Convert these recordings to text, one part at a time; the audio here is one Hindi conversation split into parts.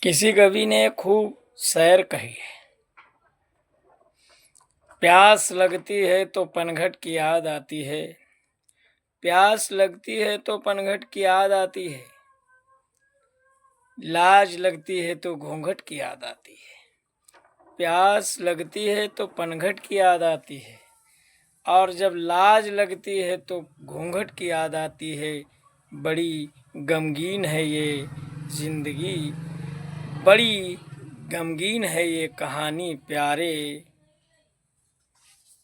किसी कवि ने खूब सैर कही है। प्यास लगती है तो पनघट की याद आती है। प्यास लगती है तो पनघट की याद आती है। लाज लगती है तो घूंघट की याद आती है। प्यास लगती है तो पनघट की याद आती है, और जब लाज लगती है तो घूंघट की याद आती है। बड़ी गमगीन है ये जिंदगी, बड़ी गमगीन है ये कहानी प्यारे।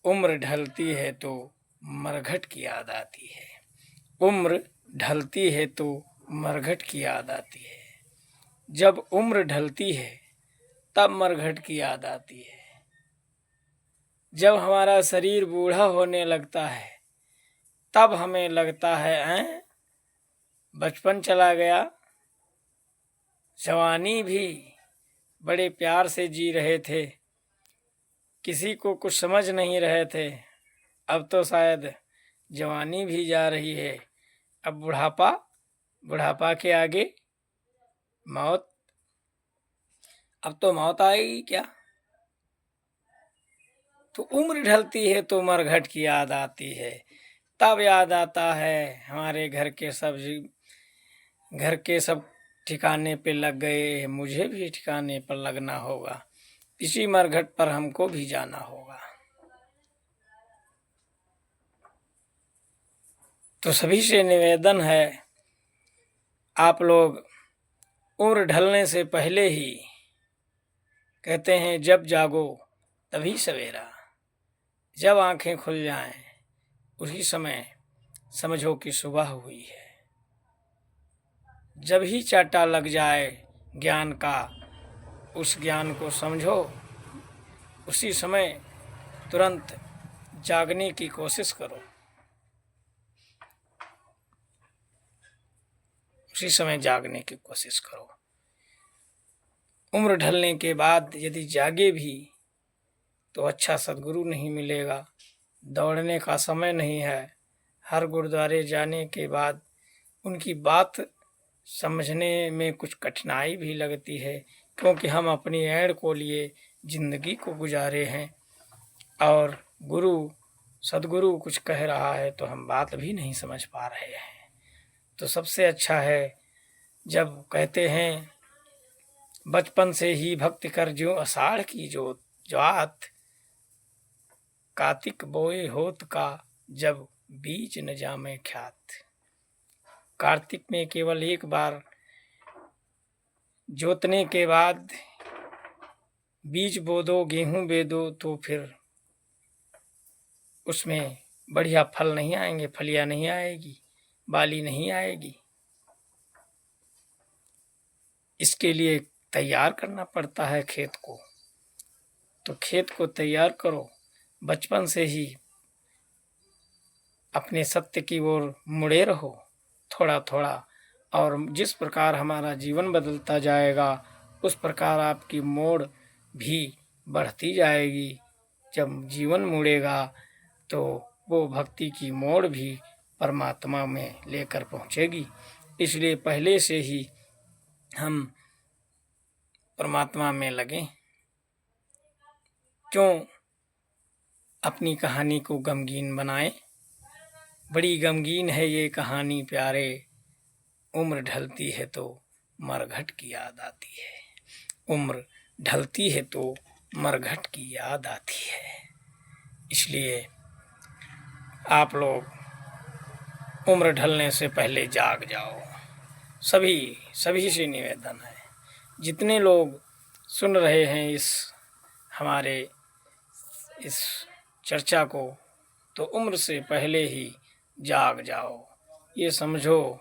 उम्र ढलती है तो मरघट की याद आती है। उम्र ढलती है तो मरघट की याद आती है। जब उम्र ढलती है तब मरघट की याद आती है। जब हमारा शरीर बूढ़ा होने लगता है तब हमें लगता है बचपन चला गया। जवानी भी बड़े प्यार से जी रहे थे, किसी को कुछ समझ नहीं रहे थे। अब तो शायद जवानी भी जा रही है। अब बुढ़ापा, बुढ़ापा के आगे मौत। अब तो मौत आएगी क्या। तो उम्र ढलती है तो मरघट की याद आती है। तब याद आता है हमारे घर के सब ठिकाने पे लग गए, मुझे भी ठिकाने पर लगना होगा। इसी मरघट पर हमको भी जाना होगा। तो सभी से निवेदन है, आप लोग उम्र ढलने से पहले ही कहते हैं जब जागो तभी सवेरा। जब आंखें खुल जाएं उसी समय समझो कि सुबह हुई है। जब ही चाटा लग जाए ज्ञान का, उस ज्ञान को समझो, उसी समय तुरंत जागने की कोशिश करो। उसी समय जागने की कोशिश करो। उम्र ढलने के बाद यदि जागे भी तो अच्छा सद्गुरु नहीं मिलेगा। दौड़ने का समय नहीं है। हर गुरुद्वारे जाने के बाद उनकी बात समझने में कुछ कठिनाई भी लगती है, क्योंकि हम अपनी ऐड़ को लिए जिंदगी को गुजारे हैं और सद्गुरु कुछ कह रहा है तो हम बात भी नहीं समझ पा रहे हैं। तो सबसे अच्छा है जब कहते हैं बचपन से ही भक्ति कर ज्यों आषाढ़ की ज्वात, कार्तिक बोए होत का जब बीज न जामे ख्यात। कार्तिक में केवल एक बार जोतने के बाद बीज बो दो, गेहूं बे दो, तो फिर उसमें बढ़िया फल नहीं आएंगे, फलियां नहीं आएगी, बाली नहीं आएगी। इसके लिए तैयार करना पड़ता है खेत को। तो खेत को तैयार करो, बचपन से ही अपने सत्य की ओर मुड़े रहो थोड़ा थोड़ा, और जिस प्रकार हमारा जीवन बदलता जाएगा उस प्रकार आपकी मोड़ भी बढ़ती जाएगी। जब जीवन मुड़ेगा तो वो भक्ति की मोड़ भी परमात्मा में लेकर पहुँचेगी। इसलिए पहले से ही हम परमात्मा में लगें। क्यों अपनी कहानी को गमगीन बनाएं। बड़ी गमगीन है ये कहानी प्यारे, उम्र ढलती है तो मरघट की याद आती है। उम्र ढलती है तो मरघट की याद आती है। इसलिए आप लोग उम्र ढलने से पहले जाग जाओ। सभी से निवेदन है, जितने लोग सुन रहे हैं हमारे इस चर्चा को, तो उम्र से पहले ही जाग जाओ। ये समझो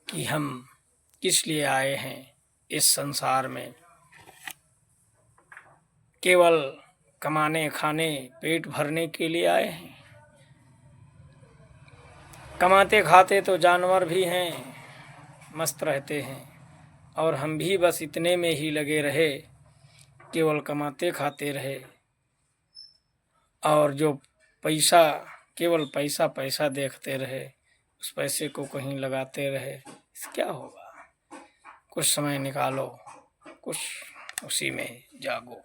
कि हम किस लिए आए हैं इस संसार में। केवल कमाने खाने पेट भरने के लिए आए हैं। कमाते खाते तो जानवर भी हैं, मस्त रहते हैं, और हम भी बस इतने में ही लगे रहे, केवल कमाते खाते रहे, और जो पैसा, केवल पैसा पैसा देखते रहे, उस पैसे को कहीं लगाते रहे। इस क्या होगा। कुछ समय निकालो, कुछ उसी में जागो।